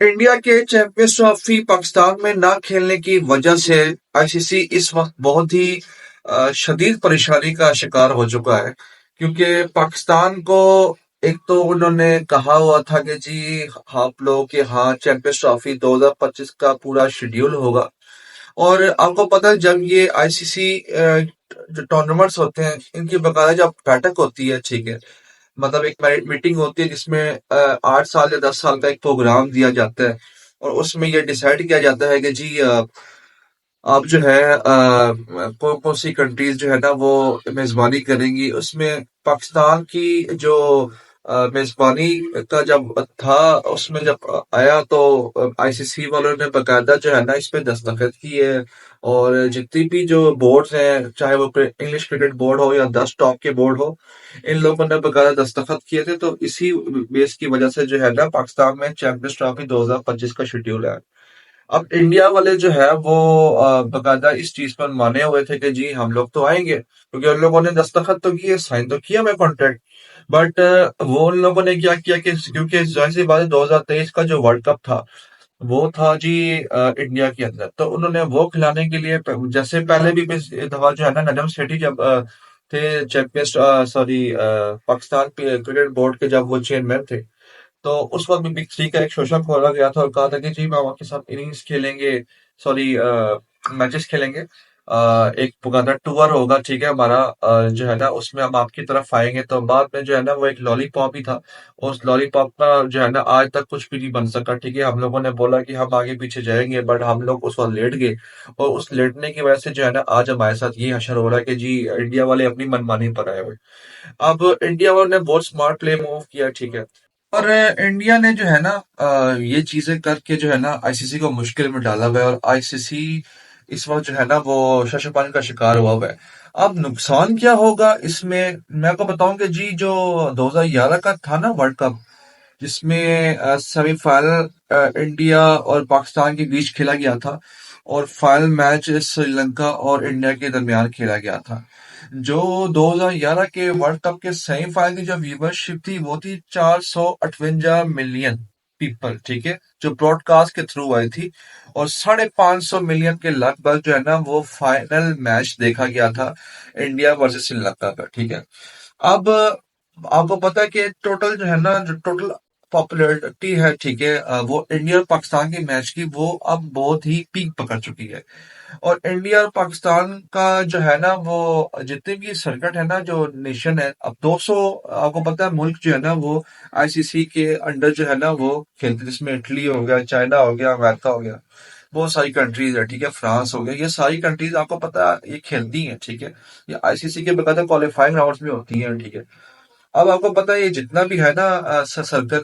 India के champions trophy Pakistan में ना खेलने की वजह से आईसीसी इस वक्त बहुत ही शदीद परेशानी का शिकार हो चुका है, क्योंकि पाकिस्तान को एक तो उन्होंने कहा हुआ था कि जी आप लोग के हाँ चैंपियंस ट्रॉफी 2025 का पूरा शेड्यूल होगा। और आपको पता है जब ये आईसीसी जो टूर्नामेंट्स होते हैं इनकी बकायदा जब बैठक होती है, ठीक है, मतलब एक मीटिंग होती है जिसमें 8 साल या 10 साल का एक प्रोग्राम दिया जाता है और उसमें ये डिसाइड किया जाता है कि जी आप जो है कौन कौन सी कंट्रीज जो है ना वो मेजबानी करेंगी। उसमें पाकिस्तान की जो मेजबानी का जब था उसमें जब आया तो आईसीसी वालों ने बकायदा जो है ना इस पे दस्तखत किए। और जितनी भी जो बोर्ड्स हैं, चाहे वो इंग्लिश क्रिकेट बोर्ड हो या 10 टॉप के बोर्ड हो, इन लोगों ने बकायदा दस्तखत किए थे। तो इसी बेस की वजह से जो है ना पाकिस्तान में चैंपियंस ट्रॉफी 2025 का शेड्यूल है। अब इंडिया वाले जो है वो बकायदा इस चीज पर माने हुए थे कि जी हम लोग तो आएंगे, क्योंकि उन लोगों ने दस्तखत तो किए, साइन तो किया मैं कॉन्ट्रैक्ट। बट वो उन लोगों ने क्या किया कि क्योंकि जाहिर सी बात है 2023 का जो वर्ल्ड कप था वो था जी इंडिया के अंदर, तो उन्होंने वो खिलाने के लिए जैसे पहले भी इस दफा जो है ना नजम सेठी जब थे champions sorry Pakistan cricket board के जब वो चेयरमैन थे, तो उस वक्त भी बिग थ्री का एक शोशा खोला गया था और कहा था कि जी हम आपके साथ इनिंग्स खेलेंगे, सॉरी मैचेस खेलेंगे। एक पुगाना टूर होगा, ठीक है हमारा, जो है ना उसमें हम आपकी तरफ आएंगे। तो बाद में जो है ना वो एक लॉलीपॉप ही था, उस लॉलीपॉप का जो है ना आज तक कुछ भी नहीं बन सका, ठीक है। हम लोगों ने बोला कि हम आगे पीछे जाएंगे बट हम लोग उस वक्त लेट गए, और उस लेटने की वजह से जो है ना आज हमारे साथ ये हशर हो रहा है कि जी इंडिया वाले अपनी मनमानी पर आए हुए। अब इंडिया वालों ने बहुत स्मार्ट प्ले मूव किया, ठीक है। और इंडिया ने जो है ना ये चीजें करके जो है ना आईसीसी को मुश्किल में डाला हुआ है, और आईसीसी इस वक्त जो है ना वो शशपान का शिकार हुआ है। अब नुकसान क्या होगा इसमें, मैं आपको बताऊं कि जी जो 2011 का था ना वर्ल्ड कप, जिसमें सेमीफाइनल इंडिया और पाकिस्तान के बीच खेला गया था और फाइनल मैच श्रीलंका और इंडिया के दरमियान खेला गया था। जो 2011 के वर्ल्ड कप के सेमीफाइनल की जो व्यूवरशिप थी वो थी 458 मिलियन पीपल, ठीक है, जो ब्रॉडकास्ट के थ्रू आई थी। और 550 मिलियन के लगभग जो है ना वो फाइनल मैच देखा गया था इंडिया वर्सेस श्रीलंका का, ठीक है। अब आपको पता है कि टोटल जो है ना जो टोटल पॉपुलैरिटी है, ठीक है, वो इंडिया और पाकिस्तान के मैच की वो अब बहुत ही पीक पकड़ चुकी है। और इंडिया और पाकिस्तान का जो है ना वो जितने भी सर्किट है ना जो नेशन है, अब 200 आपको पता है मुल्क जो है ना वो आईसीसी के अंडर जो है ना वो खेलते हैं, जिसमें इटली हो गया, चाइना हो गया, अमेरिका हो गया, बहुत सारी कंट्रीज है, ठीक है, फ्रांस हो गया, ये सारी कंट्रीज आपको पता है ये खेलती हैं, ठीक है। ये आईसीसी के बकायदा क्वालिफाइंग राउंड्स में होती हैं, ठीक है। अब आपको पता है ये जितना भी है ना सर्कल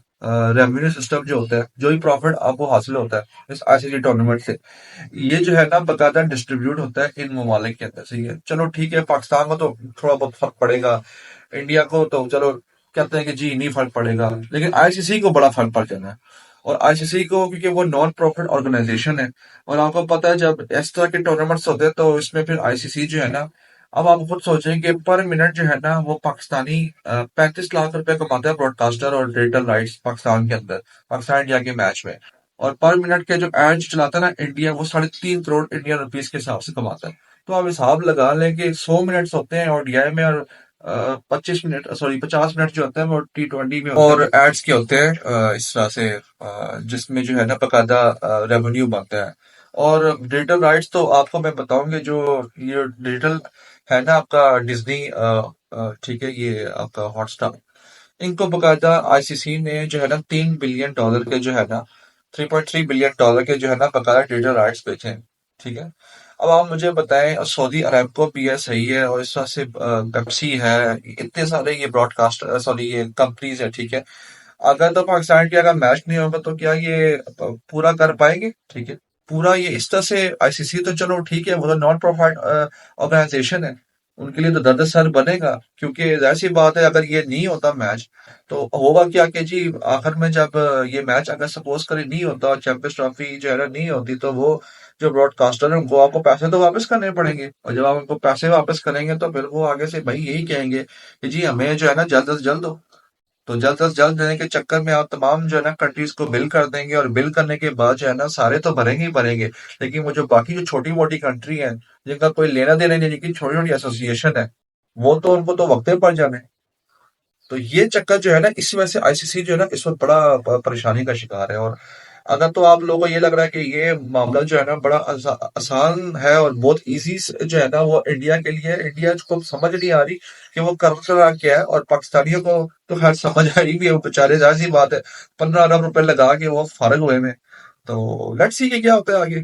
रेवेन्यू सिस्टम जो होता है, जो भी प्रॉफिट आपको हासिल होता है इस आईसीसी टूर्नामेंट से, ये जो है ना बकायदा डिस्ट्रीब्यूट होता है इन ममालिक के अंदर से। ये चलो ठीक है, पाकिस्तान को तो थोड़ा बहुत फर्क पड़ेगा, इंडिया को तो चलो कहते हैं कि जी नहीं फर्क पड़ेगा, लेकिन आईसीसी को बड़ा फर्क पड़ जाना है। और आईसीसी को क्योंकि वो नॉन प्रॉफिट ऑर्गेनाइजेशन है, और आपको पता है जब इस तरह के टूर्नामेंट्स होते हैं तो इसमें फिर आईसीसी जो है ना, अब आप खुद सोचें कि पर मिनट जो है ना वो पाकिस्तानी 35 लाख रुपए कमाता है ब्रॉडकास्टर और डिजिटल राइट्स पाकिस्तान के अंदर, पाकिस्तान इंडिया के मैच में। और पर मिनट के जो एड चलाता है ना इंडिया, वो 3.5 करोड़ इंडियन रुपीस के हिसाब से कमाता है। तो आप हिसाब लगा लें कि 100 मिनट्स होते हैं ओडीआई में, और 25 मिनट, सॉरी 50 मिनट जो होते हैं वो टी20 में होते हैं, और एड्स के होते हैं इस तरह से जिसमें जो है ना बकायदा रेवेन्यू बनता है। और डिजिटल राइट्स तो आपको मैं बताऊंगी, जो ये डिजिटल है ना आपका डिज्नी, ठीक है, ये आपका हॉटस्टार, इनको बकायदा आईसीसी ने जो है ना $3 बिलियन के जो है ना $3.3 बिलियन के जो है ना बकायदा डिजिटल राइट्स बेचे हैं, ठीक है। अब आप मुझे बताएं, और सऊदी अरेबिको भी है, सही है, और इस तरह से पेप्सी है, इतने सारे ये ब्रॉडकास्ट सॉरी ये कंपनीज है, ठीक है। अगर तो पाकिस्तान के अगर मैच नहीं होगा तो क्या ये पूरा कर पाएंगे, ठीक है। पूरा ये इस तरह से आईसीसी तो चलो ठीक है, वो तो नॉन प्रॉफिट ऑर्गेनाइजेशन है, उनके लिए तो दर्द सर बनेगा, क्योंकि जाहिर सी बात है अगर ये नहीं होता मैच तो होगा क्या कि जी आखिर में जब ये मैच अगर सपोज करें नहीं होता और चैंपियंस ट्रॉफी जो है ना नहीं होती, तो वो जो ब्रॉडकास्टर है उनको आपको पैसे तो वापस करने पड़ेंगे, और जब आप उनको पैसे वापस करेंगे तो फिर वो आगे से भाई यही कहेंगे कि जी हमें जो है ना जल्द से जल्द दो। तो जल्द से जल्द देने के चक्कर में आप तमाम जो है ना कंट्रीज को बिल कर देंगे, और बिल करने के बाद जो है ना सारे तो भरेंगे ही भरेंगे, लेकिन वो जो बाकी जो छोटी मोटी कंट्री हैं जिनका कोई लेना देना नहीं, जिनकी छोटी छोटी एसोसिएशन है, वो तो उनको तो वक्ते पड़ जाने। तो ये चक्कर जो है ना, इसी वजह से आईसीसी जो है ना इस वक्त बड़ा परेशानी का शिकार है। और अगर तो आप लोगों को ये लग रहा है कि ये मामला जो है ना बड़ा आसान है और बहुत इजी जो है ना वो इंडिया के लिए है, इंडिया को समझ नहीं आ रही कि वो कर रहा क्या है, और पाकिस्तानियों को तो खैर समझ आ रही भी है, वो बेचारे जाहिर सी बात है 15 अरब रुपए लगा के वो फारग हुए में। तो लेट्स सी कि क्या होता है आगे।